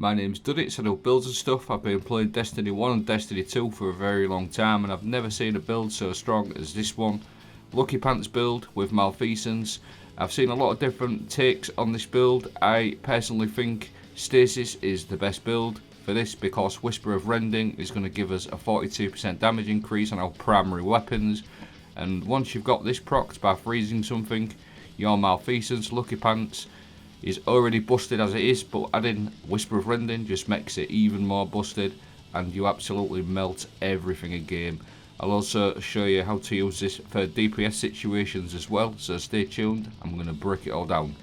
My name's Duddits, I do builds and stuff. I've been playing Destiny 1 and Destiny 2 for a very long time, and I've never seen a build so strong as this one. Lucky Pants build with Malfeasance. I've seen a lot of different takes on this build. I personally think Stasis is the best build for this because Whisper of Rending is going to give us a 42% damage increase on our primary weapons, and once you've got this procced by freezing something, your Malfeasance Lucky Pants is already busted as it is, but adding Whisper of Rending just makes it even more busted, and you absolutely melt everything in game. I'll also show you how to use this for DPS situations as well, so stay tuned. I'm going to break it all down.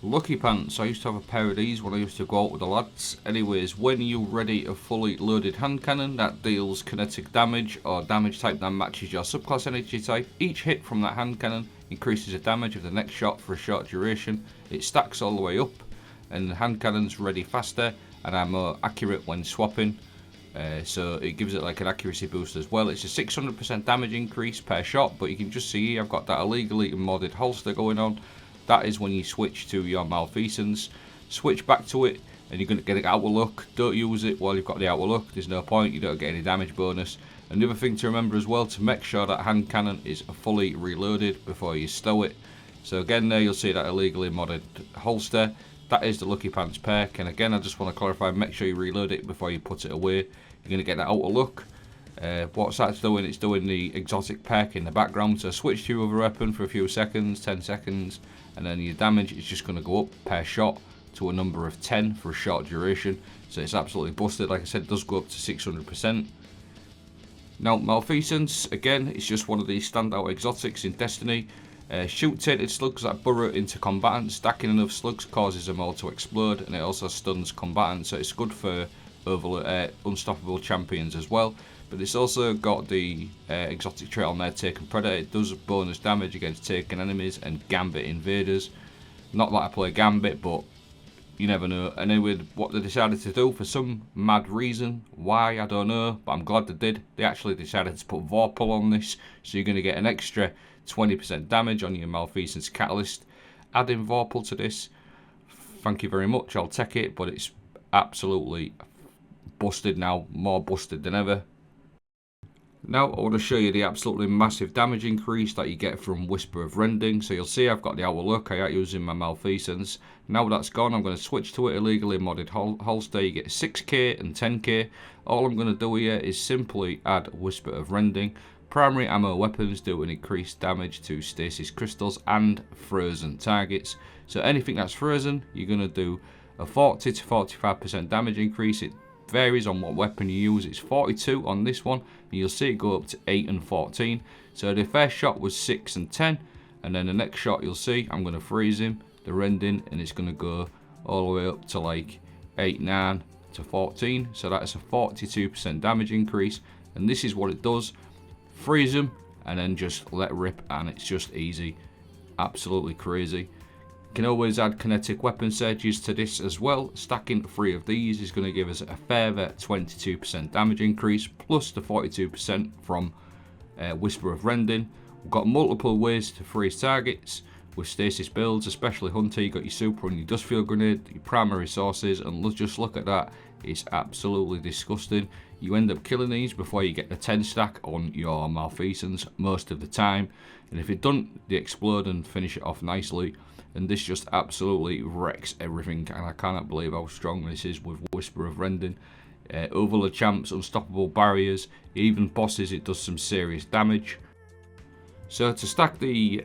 Lucky Pants, I used to have a pair of these when I used to go out with the lads. Anyways, when you ready a fully loaded hand cannon that deals kinetic damage or damage type that matches your subclass energy type, each hit from that hand cannon increases the damage of the next shot for a short duration. It stacks all the way up, and the hand cannon's ready faster and are more accurate when swapping. So it gives it like an accuracy boost as well. It's a 600% damage increase per shot, but you can just see I've got that illegally modded holster going on. That is when you switch to your Malfeasance. Switch back to it and you're going to get an outer look. Don't use it while you've got the outer look, there's no point, you don't get any damage bonus. Another thing to remember as well, to make sure that hand cannon is fully reloaded before you stow it. So again there you'll see that illegally modded holster. That is the Lucky Pants perk, and again I just want to clarify, make sure you reload it before you put it away. You're going to get that outer look. What's that's doing, it's doing the exotic perk in the background, so switch to your other weapon for a few seconds, 10 seconds, and then your damage is just going to go up per shot to a number of 10 for a short duration. So it's absolutely busted. Like I said, it does go up to 600%. Now Malfeasance, again, it's just one of these standout exotics in Destiny. Shoot tainted slugs that burrow into combatants. Stacking enough slugs causes them all to explode, and it also stuns combatants, so it's good for unstoppable champions as well. But it's also got the exotic trait on there, Taken Predator. It does bonus damage against taken enemies and Gambit invaders. Not that I play Gambit, but you never know. Anyway, what they decided to do, for some mad reason, why I don't know, but I'm glad they did, they actually decided to put vorpal on this, so you're going to get an extra 20% damage on your Malfeasance catalyst. Adding vorpal to this, thank you very much, I'll take it, but it's absolutely busted now, more busted than ever. Now I want to show you the absolutely massive damage increase that you get from Whisper of Rending. So you'll see I've got the outer look, I am using my Malfeasance. Now that's gone, I'm going to switch to it, illegally modded holster. You get 6k and 10k. All I'm going to do here is simply add Whisper of Rending. Primary ammo weapons do an increased damage to stasis crystals and frozen targets. So anything that's frozen, you're going to do a 40 to 45% damage increase. It varies on what weapon you use. It's 42 on this one, and you'll see it go up to 8 and 14. So the first shot was 6 and 10, and then the next shot you'll see I'm going to freeze him, the Rending, and it's going to go all the way up to like 8, 9 to 14. So that's a 42% damage increase, and this is what it does. Freeze him and then just let rip, and it's just easy, absolutely crazy. You can always add kinetic weapon surges to this as well. Stacking 3 of these is going to give us a further 22% damage increase, plus the 42% from Whisper of Rending. We've got multiple ways to freeze targets with stasis builds, especially Hunter. You've got your super and your dust field grenade, your primary sources, and just look at that, it's absolutely disgusting. You end up killing these before you get the 10 stack on your Malfeasance most of the time, and if it don't, they explode and finish it off nicely. And this just absolutely wrecks everything, and I cannot believe how strong this is with Whisper of Rending. Overlord champs, unstoppable barriers, even bosses, it does some serious damage. So to stack the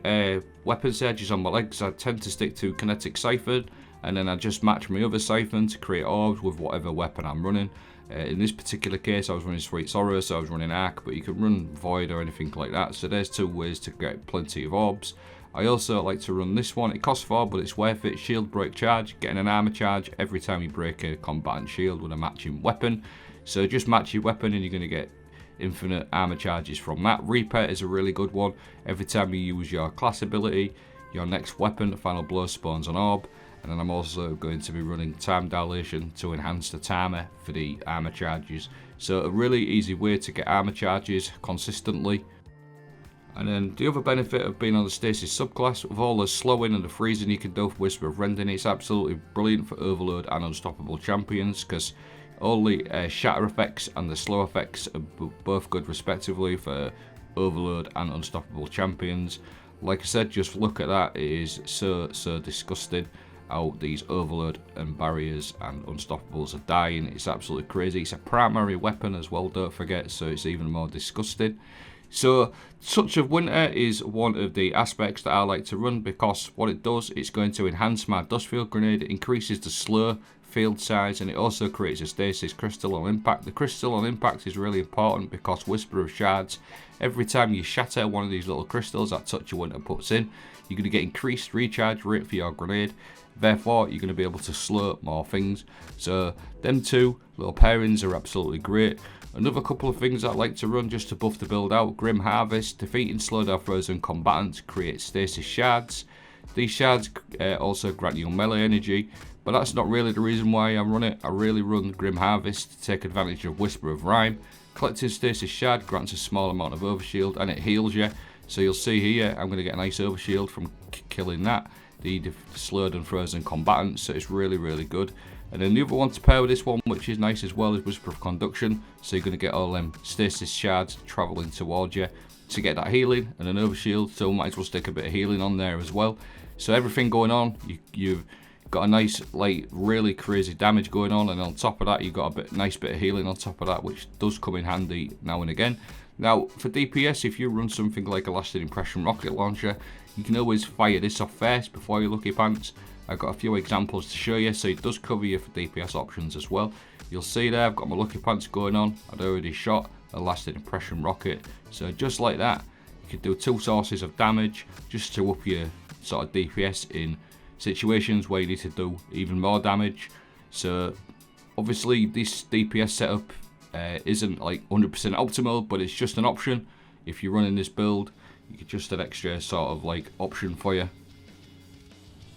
weapon surges on my legs, I tend to stick to kinetic siphon, and then I just match my other siphon to create orbs with whatever weapon I'm running. In this particular case I was running Sweet Sorrow, so I was running Arc, but you can run Void or anything like that. So there's 2 ways to get plenty of orbs. I also like to run this one, it costs 4 but it's worth it. Shield break charge, getting an armor charge every time you break a combatant shield with a matching weapon. So just match your weapon and you're going to get infinite armor charges from that. Reaper is a really good one. Every time you use your class ability, your next weapon, Final Blow, spawns an orb. And then I'm also going to be running time dilation to enhance the timer for the armor charges. So a really easy way to get armor charges consistently. And then the other benefit of being on the Stasis subclass, with all the slowing and the freezing you can do for Whisper of Rending, it's absolutely brilliant for Overload and Unstoppable champions, because all the shatter effects and the slow effects are both good respectively for Overload and Unstoppable champions. Like I said, just look at that, it is so disgusting how these Overload and Barriers and Unstoppables are dying. It's absolutely crazy. It's a primary weapon as well, don't forget, so it's even more disgusting. So Touch of Winter is one of the aspects that I like to run, because what it does, it's going to enhance my Dust Field Grenade, it increases the slow field size, and it also creates a Stasis Crystal on Impact. The Crystal on Impact is really important because Whisper of Shards, every time you shatter one of these little crystals that Touch of Winter puts in, you're going to get increased recharge rate for your grenade. Therefore, you're going to be able to slow more things. So them two little pairings are absolutely great. Another couple of things I like to run just to buff the build out: Grim Harvest, defeat and slow down frozen combatants, create Stasis Shards. These shards also grant you melee energy, but that's not really the reason why I run it. I really run Grim Harvest to take advantage of Whisper of Rime. Collecting Stasis Shard grants a small amount of overshield and it heals you. So you'll see here, I'm going to get a nice overshield from killing that, the slowed and frozen combatants, so it's really good. And then the other one to pair with this one, which is nice as well, is Whisper of Conduction. So you're going to get all them Stasis Shards travelling towards you to get that healing and an overshield, so might as well stick a bit of healing on there as well. So everything going on, you've got a nice, like, really crazy damage going on, and on top of that you've got a nice bit of healing on top of that, which does come in handy now and again. Now for DPS, if you run something like a Lasting Impression rocket launcher, you can always fire this off first before your Lucky Pants. I've got a few examples to show you, so it does cover you for DPS options as well. You'll see there I've got my Lucky Pants going on. I'd already shot a Lasting Impression rocket, so just like that you could do 2 sources of damage just to up your sort of DPS in situations where you need to do even more damage. So obviously this DPS setup isn't like 100% optimal, but it's just an option. If you're running this build, you get just an extra sort of like option for you.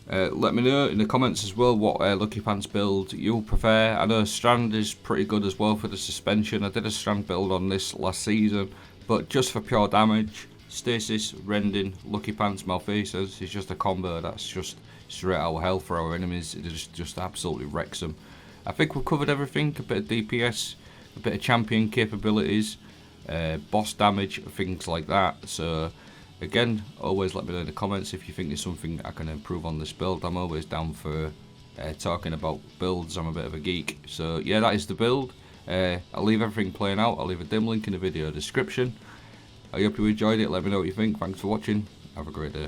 Let me know in the comments as well what Lucky Pants build you'll prefer. I know Strand is pretty good as well for the suspension. I did a Strand build on this last season, but just for pure damage, Stasis, Rending, Lucky Pants, Malfeasance is just a combo that's just straight out of hell for our enemies. It just absolutely wrecks them. I think we've covered everything: a bit of DPS, a bit of champion capabilities, boss damage, things like that. So again, always let me know in the comments if you think there's something I can improve on this build. I'm always down for talking about builds. I'm a bit of a geek. So yeah, that is the build. I'll leave everything playing out. I'll leave a dim link in the video description. I hope you enjoyed it. Let me know what you think. Thanks for watching. Have a great day.